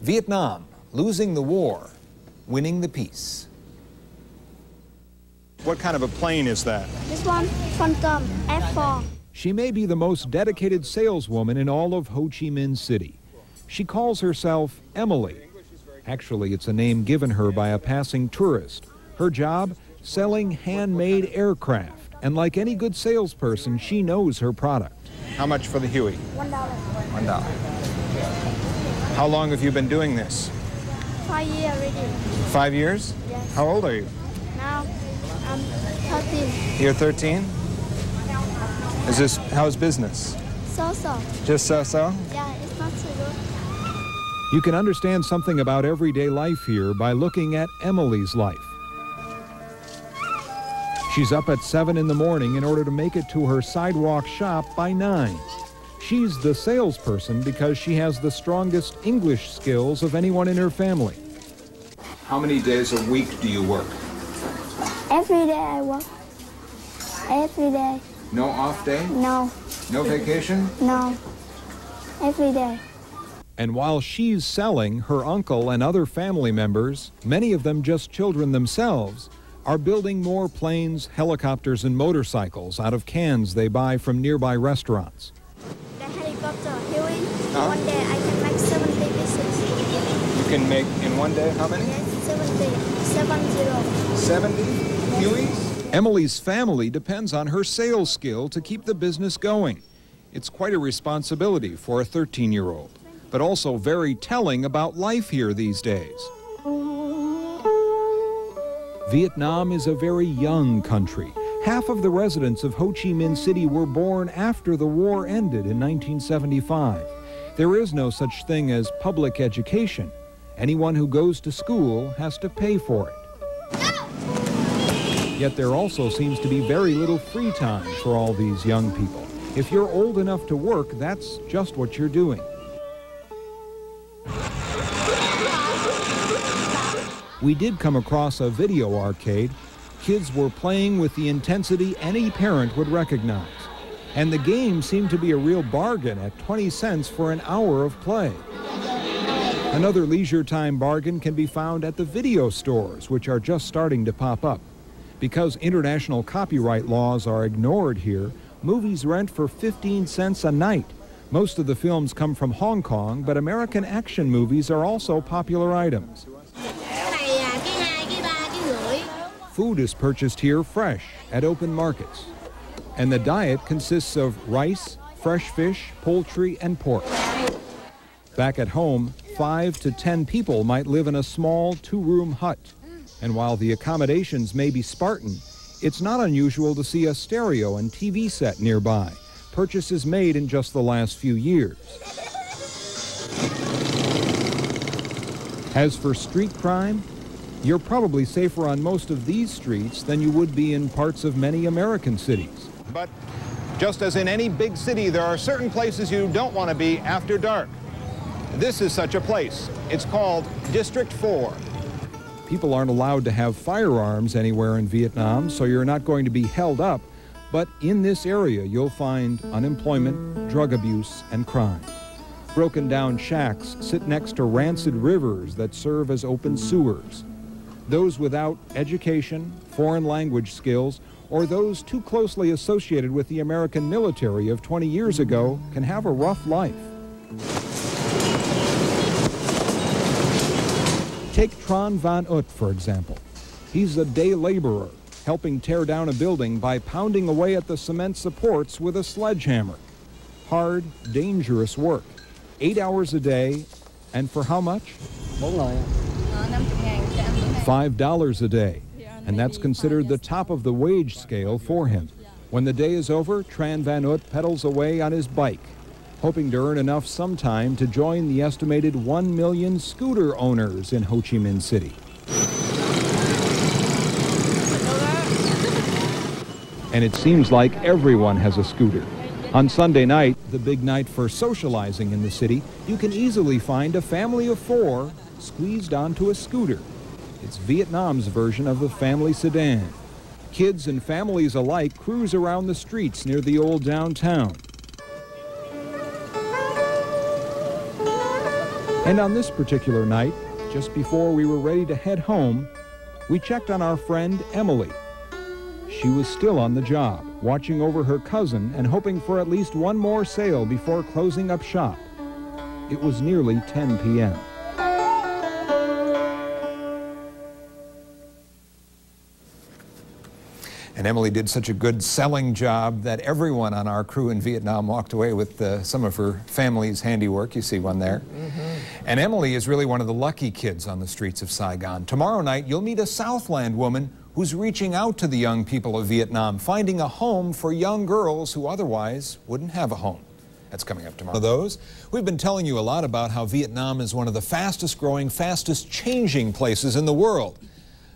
Vietnam, losing the war, winning the peace. What kind of a plane is that? This one, Phantom F4. She may be the most dedicated saleswoman in all of Ho Chi Minh City. She calls herself Emily. Actually, it's a name given her by a passing tourist. Her job? Selling handmade aircraft. And like any good salesperson, she knows her product. How much for the Huey? $1. $1. How long have you been doing this? 5 years already. 5 years? Yes. How old are you? Now I'm 13. You're 13? How's business? So. Just so-so? Yeah, it's not so good. You can understand something about everyday life here by looking at Emily's life. She's up at 7 in the morning in order to make it to her sidewalk shop by 9. She's the salesperson because she has the strongest English skills of anyone in her family. How many days a week do you work? Every day I work. Every day. No off day? No. No vacation? No. Every day. And while she's selling, her uncle and other family members, many of them just children themselves, are building more planes, helicopters, and motorcycles out of cans they buy from nearby restaurants. The helicopter, Huey, one day I can make 70 pieces. You can make in one day how many? Yes, 70. 70 Hueys? Emily's family depends on her sales skill to keep the business going. It's quite a responsibility for a 13-year-old, but also very telling about life here these days. Vietnam is a very young country. Half of the residents of Ho Chi Minh City were born after the war ended in 1975. There is no such thing as public education. Anyone who goes to school has to pay for it. Yet there also seems to be very little free time for all these young people. If you're old enough to work, that's just what you're doing. We did come across a video arcade. Kids were playing with the intensity any parent would recognize. And the game seemed to be a real bargain at 20 cents for an hour of play. Another leisure time bargain can be found at the video stores, which are just starting to pop up. Because international copyright laws are ignored here, movies rent for 15 cents a night. Most of the films come from Hong Kong, but American action movies are also popular items. Food is purchased here fresh at open markets. And the diet consists of rice, fresh fish, poultry, and pork. Back at home, 5 to 10 people might live in a small 2-room hut. And while the accommodations may be Spartan, it's not unusual to see a stereo and TV set nearby, purchases made in just the last few years. As for street crime, you're probably safer on most of these streets than you would be in parts of many American cities. But just as in any big city, there are certain places you don't want to be after dark. This is such a place. It's called District 4. People aren't allowed to have firearms anywhere in Vietnam, so you're not going to be held up. But in this area, you'll find unemployment, drug abuse, and crime. Broken down shacks sit next to rancid rivers that serve as open sewers. Those without education, foreign language skills, or those too closely associated with the American military of 20 years ago can have a rough life. Take Tran Van Ut, for example. He's a day laborer, helping tear down a building by pounding away at the cement supports with a sledgehammer. Hard, dangerous work. 8 hours a day, and for how much? $5 a day, and that's considered the top of the wage scale for him. When the day is over, Tran Van Ut pedals away on his bike, hoping to earn enough sometime to join the estimated 1 million scooter owners in Ho Chi Minh City. And it seems like everyone has a scooter. On Sunday night, the big night for socializing in the city, you can easily find a family of 4 squeezed onto a scooter. It's Vietnam's version of the family sedan. Kids and families alike cruise around the streets near the old downtown. And on this particular night, just before we were ready to head home, we checked on our friend Emily. She was still on the job, watching over her cousin and hoping for at least one more sale before closing up shop. It was nearly 10 p.m. And Emily did such a good selling job that everyone on our crew in Vietnam walked away with some of her family's handiwork. You see one there. And Emily is really one of the lucky kids on the streets of Saigon. Tomorrow night, you'll meet a Southland woman who's reaching out to the young people of Vietnam, finding a home for young girls who otherwise wouldn't have a home. That's coming up tomorrow. Those, we've been telling you a lot about how Vietnam is one of the fastest growing, fastest changing places in the world.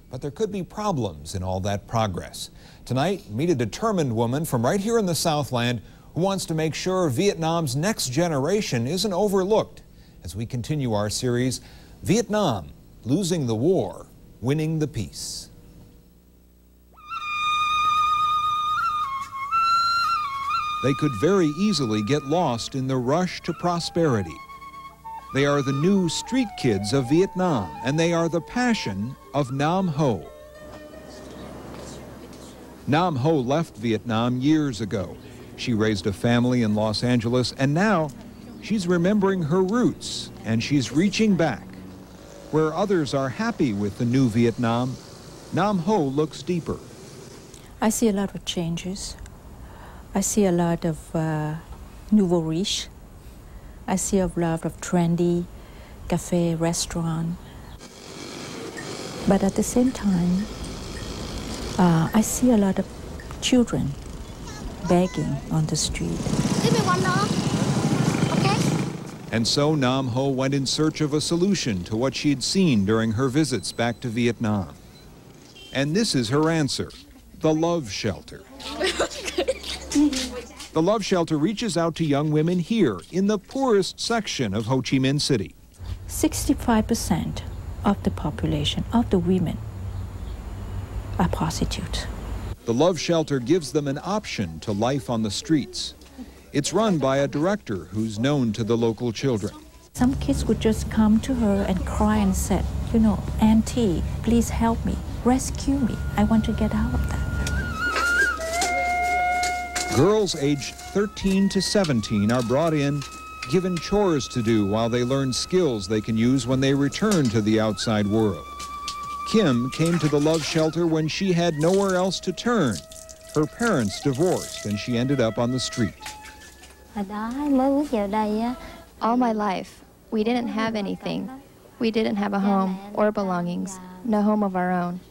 But there could be problems in all that progress. Tonight, meet a determined woman from right here in the Southland who wants to make sure Vietnam's next generation isn't overlooked as we continue our series, Vietnam, Losing the War, Winning the Peace. They could very easily get lost in the rush to prosperity. They are the new street kids of Vietnam, and they are the passion of Nam Ho. Nam Ho left Vietnam years ago. She raised a family in Los Angeles, and now she's remembering her roots, and she's reaching back. Where others are happy with the new Vietnam, Nam Ho looks deeper. I see a lot of changes. I see a lot of nouveau riche. I see a lot of trendy cafe, restaurant. But at the same time, I see a lot of children begging on the street. Give me one more. Okay? And so Nam Ho went in search of a solution to what she'd seen during her visits back to Vietnam. And this is her answer, the Love Shelter. The Love Shelter reaches out to young women here in the poorest section of Ho Chi Minh City. 65% of the population, of the women, are prostitutes. The Love Shelter gives them an option to life on the streets. It's run by a director who's known to the local children. Some kids would just come to her and cry and said, you know, Auntie, please help me, rescue me. I want to get out of that. Girls aged 13 to 17 are brought in, given chores to do while they learn skills they can use when they return to the outside world. Kim came to the Love Shelter when she had nowhere else to turn. Her parents divorced and she ended up on the street. All my life, we didn't have anything. We didn't have a home or belongings, no home of our own.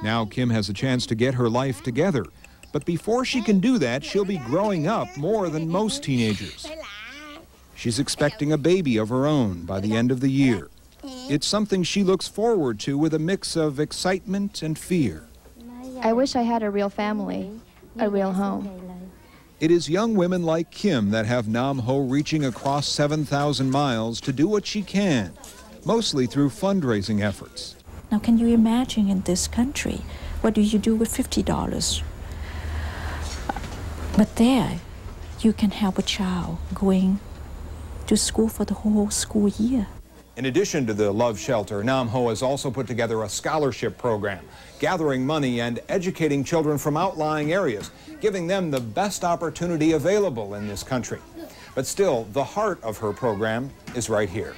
Now Kim has a chance to get her life together. But before she can do that, she'll be growing up more than most teenagers. She's expecting a baby of her own by the end of the year. It's something she looks forward to with a mix of excitement and fear. I wish I had a real family, a real home. It is young women like Kim that have Nam Ho reaching across 7,000 miles to do what she can, mostly through fundraising efforts. Now, can you imagine in this country, what do you do with $50? But there, you can help a child going to school for the whole school year. In addition to the Love Shelter, Nam Ho has also put together a scholarship program, gathering money and educating children from outlying areas, giving them the best opportunity available in this country. But still, the heart of her program is right here.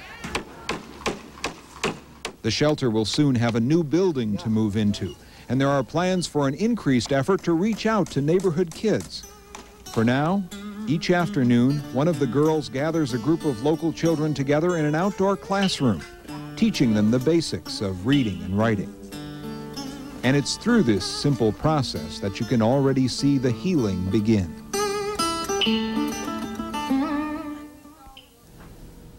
The shelter will soon have a new building to move into, and there are plans for an increased effort to reach out to neighborhood kids. For now, each afternoon, one of the girls gathers a group of local children together in an outdoor classroom, teaching them the basics of reading and writing. And it's through this simple process that you can already see the healing begin.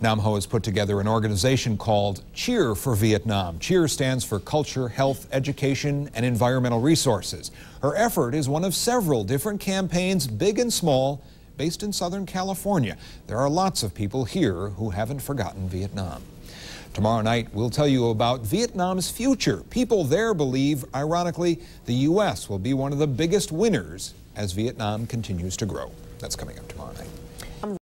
Nam Ho has put together an organization called Cheer for Vietnam. Cheer stands for Culture, Health, Education, and Environmental Resources. Her effort is one of several different campaigns, big and small, based in Southern California. There are lots of people here who haven't forgotten Vietnam. Tomorrow night, we'll tell you about Vietnam's future. People there believe, ironically, the U.S. will be one of the biggest winners as Vietnam continues to grow. That's coming up tomorrow night.